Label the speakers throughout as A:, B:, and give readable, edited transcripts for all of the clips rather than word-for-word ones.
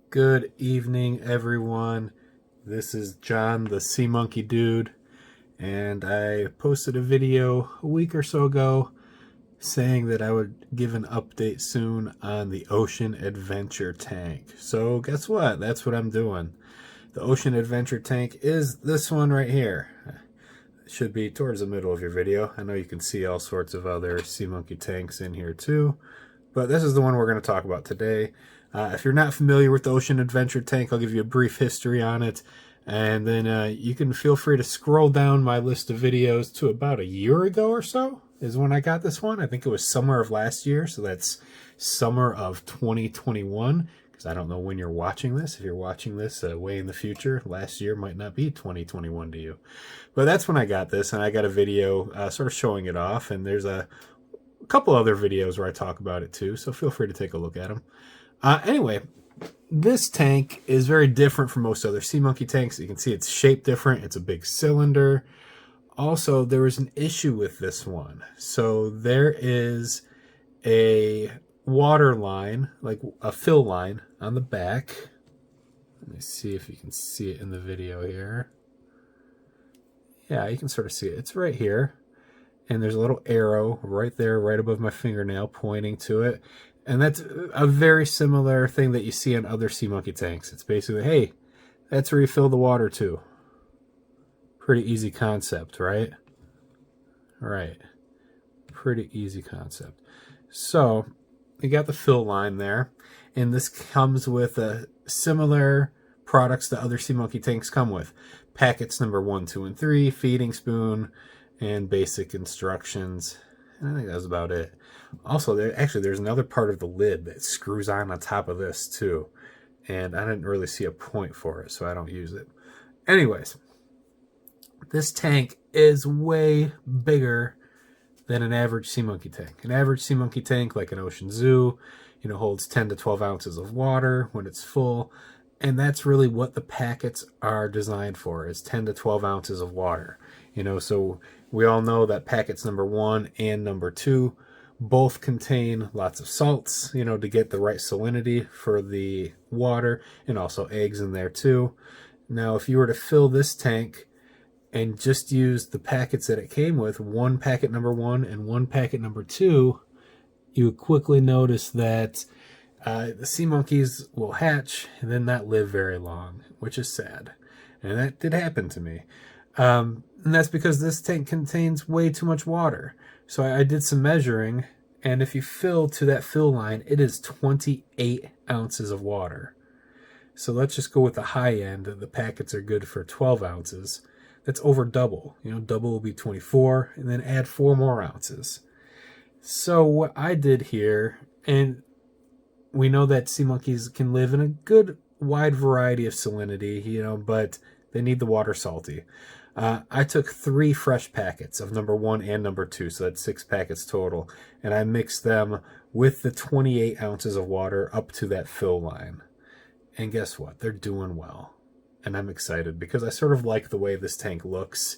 A: Good evening, everyone. This is John, the Sea Monkey Dude, and I posted a video a week or so ago saying that I would give an update soon on the Ocean Adventure tank. So guess what? That's what I'm doing. The Ocean Adventure tank is this one right here. It should be towards the middle of your video. I know you can see all sorts of other Sea Monkey tanks in here too, but this is the one we're going to talk about today. If you're not familiar with the Ocean Adventure tank, I'll give you a brief history on it, and then you can feel free to scroll down my list of videos to about a year ago or so is when I got this one. I think it was summer of last year, so that's summer of 2021, because I don't know when you're watching this. If you're watching this way in the future, last year might not be 2021 to you. But that's when I got this, and I got a video sort of showing it off, and there's a couple other videos where I talk about it too, so feel free to take a look at them. Anyway, this tank is very different from most other Sea Monkey tanks. You can see it's shaped different. It's a big cylinder. Also, there was an issue with this one. So there is a water line, like a fill line on the back. Let me see if you can see it in the video here. Yeah, you can sort of see it. It's right here. And there's a little arrow right there, right above my fingernail, pointing to it. And that's a very similar thing that you see on other Sea Monkey tanks. It's basically, hey, that's where you fill the water to. Pretty easy concept, right? Right. Pretty easy concept. So, you got the fill line there. And this comes with similar products that other Sea Monkey tanks come with. Packets number 1, 2, and 3, feeding spoon, and basic instructions. I think that's about it. Also, there's another part of the lid that screws on top of this too, and I didn't really see a point for it, so I don't use it. Anyways, this tank is way bigger than an average Sea Monkey tank. An average Sea Monkey tank, like an Ocean Zoo, holds 10 to 12 ounces of water when it's full, and that's really what the packets are designed for, is 10 to 12 ounces of water. So we all know that packets number 1 and number 2 both contain lots of salts, to get the right salinity for the water, and also eggs in there too. Now, if you were to fill this tank and just use the packets that it came with, one packet number 1 and one packet number 2, you would quickly notice that the sea monkeys will hatch and then not live very long, which is sad. And that did happen to me. And that's because this tank contains way too much water. So I did some measuring, and if you fill to that fill line, it is 28 ounces of water. So let's just go with the high end. The packets are good for 12 ounces. That's over double. Double will be 24, and then add 4 more ounces. So what I did here, and we know that sea monkeys can live in a good wide variety of salinity, but they need the water salty. I took 3 fresh packets of number 1 and number 2, so that's 6 packets total, and I mixed them with the 28 ounces of water up to that fill line. And guess what? They're doing well. And I'm excited because I sort of like the way this tank looks.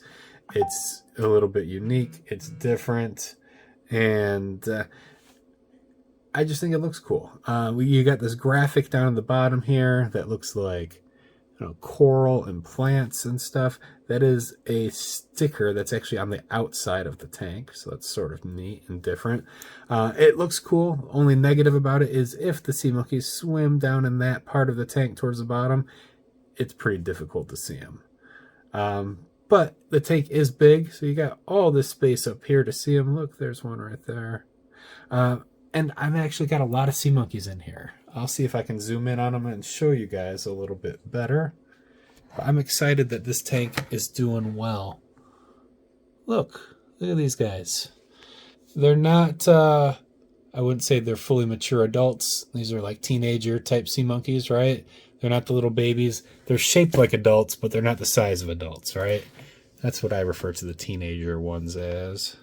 A: It's a little bit unique. It's different. And I just think it looks cool. You got this graphic down at the bottom here that looks like coral and plants and stuff. That is a sticker that's actually on the outside of the tank, so that's sort of neat and different. It looks cool. Only negative about it is if the sea monkeys swim down in that part of the tank towards the bottom, it's pretty difficult to see them. But the tank is big, so you got all this space up here to see them. Look, there's one right there. And I've actually got a lot of sea monkeys in here. I'll see if I can zoom in on them and show you guys a little bit better. But I'm excited that this tank is doing well. Look at these guys. They're not, I wouldn't say they're fully mature adults. These are like teenager type sea monkeys, right? They're not the little babies. They're shaped like adults, but they're not the size of adults, right? That's what I refer to the teenager ones as.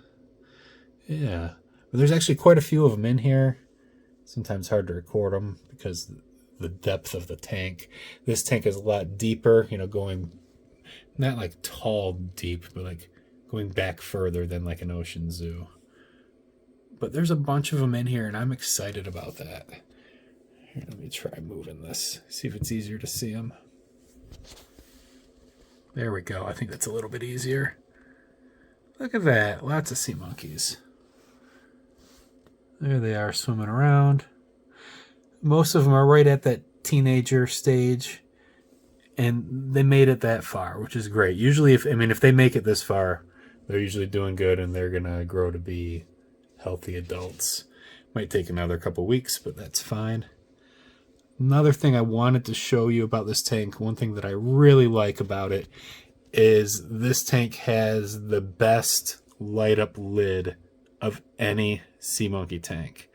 A: Yeah. But there's actually quite a few of them in here. Sometimes hard to record them because the depth of the tank. This tank is a lot deeper, going not like tall deep, but like going back further than like an ocean zoo. But there's a bunch of them in here, and I'm excited about that. Here, let me me try moving this, see if it's easier to see them. There we go. I think that's a little bit easier. Look at that. Lots of sea monkeys. There they are swimming around. Most of them are right at that teenager stage, and they made it that far, which is great. Usually, if they make it this far, they're usually doing good, and they're gonna grow to be healthy adults. Might take another couple weeks, but that's fine. Another thing I wanted to show you about this tank, one thing that I really like about it, is this tank has the best light up lid of any sea monkey tank.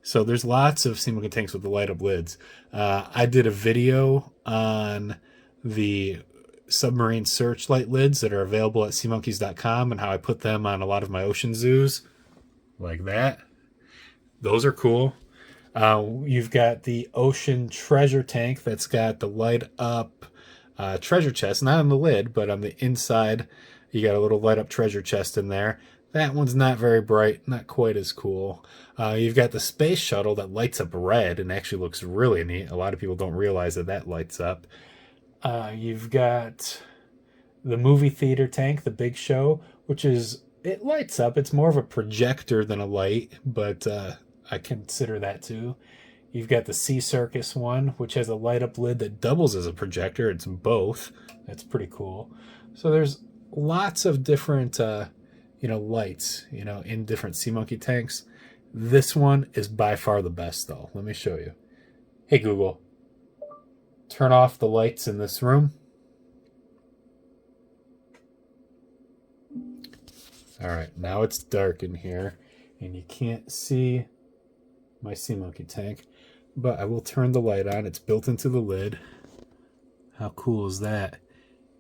A: So there's lots of sea monkey tanks with the light up lids. I did a video on the submarine searchlight lids that are available at seamonkeys.com and how I put them on a lot of my ocean zoos, like that. Those are cool. You've got the ocean treasure tank that's got the light up treasure chest, not on the lid, but on the inside. You got a little light up treasure chest in there. That one's not very bright, not quite as cool. You've got the space shuttle that lights up red and actually looks really neat. A lot of people don't realize that that lights up. You've got the movie theater tank, the Big Show, which is, it lights up. It's more of a projector than a light, but I consider that too. You've got the Sea Circus one, which has a light up lid that doubles as a projector. It's both. That's pretty cool. So there's lots of different lights, in different sea monkey tanks. This one is by far the best though. Let me show you. Hey Google, turn off the lights in this room. All right, now it's dark in here and you can't see my sea monkey tank, but I will turn the light on. It's built into the lid. How cool is that?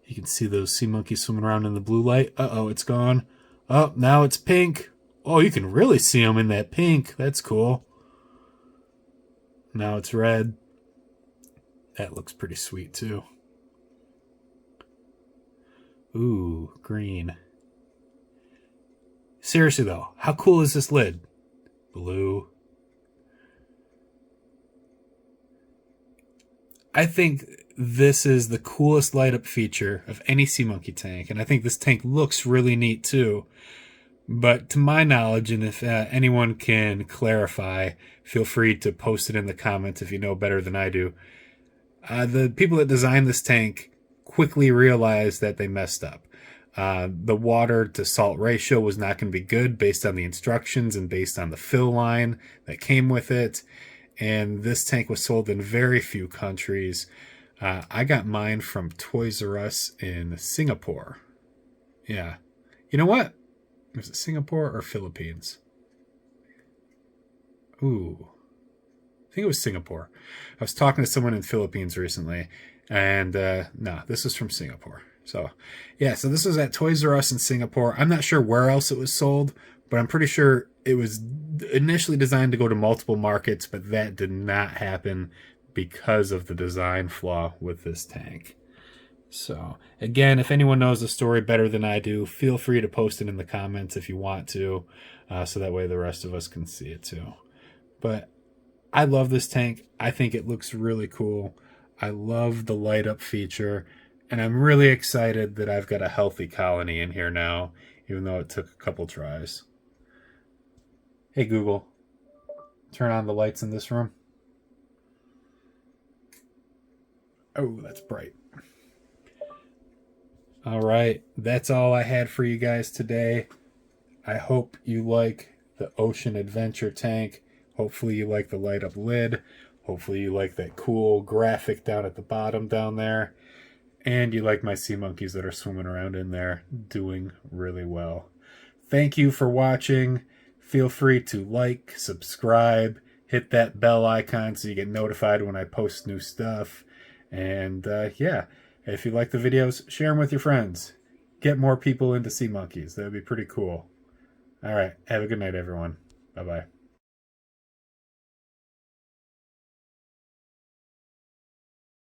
A: You can see those sea monkeys swimming around in the blue light. Uh-oh, it's gone. Oh, now it's pink. Oh, you can really see them in that pink. That's cool. Now it's red. That looks pretty sweet too. Ooh, green. Seriously though, how cool is this lid? Blue. I think this is the coolest light up feature of any sea monkey tank, and I think this tank looks really neat too. But to my knowledge, and if anyone can clarify, feel free to post it in the comments if you know better than I do. The people that designed this tank quickly realized that they messed up. The water to salt ratio was not going to be good based on the instructions and based on the fill line that came with it. And this tank was sold in very few countries. I got mine from Toys R Us in Singapore. Yeah. You know what? Was it Singapore or Philippines? Ooh. I think it was Singapore. I was talking to someone in the Philippines recently, and no, this is from Singapore. So, yeah, so this was at Toys R Us in Singapore. I'm not sure where else it was sold, but I'm pretty sure it was initially designed to go to multiple markets, but that did not happen because of the design flaw with this tank. So, again, if anyone knows the story better than I do, feel free to post it in the comments if you want to, so that way the rest of us can see it too. But I love this tank. I think it looks really cool. I love the light up feature, and I'm really excited that I've got a healthy colony in here now, even though it took a couple tries. Hey Google, turn on the lights in this room. Oh, that's bright. All right, that's all I had for you guys today. I hope you like the Ocean Adventure tank. Hopefully you like the light up lid. Hopefully you like that cool graphic down at the bottom down there. And you like my sea monkeys that are swimming around in there doing really well. Thank you for watching. Feel free to like, subscribe, hit that bell icon so you get notified when I post new stuff. And yeah, if you like the videos, share them with your friends. Get more people into sea monkeys. That would be pretty cool. All right, have a good night, everyone. Bye-bye.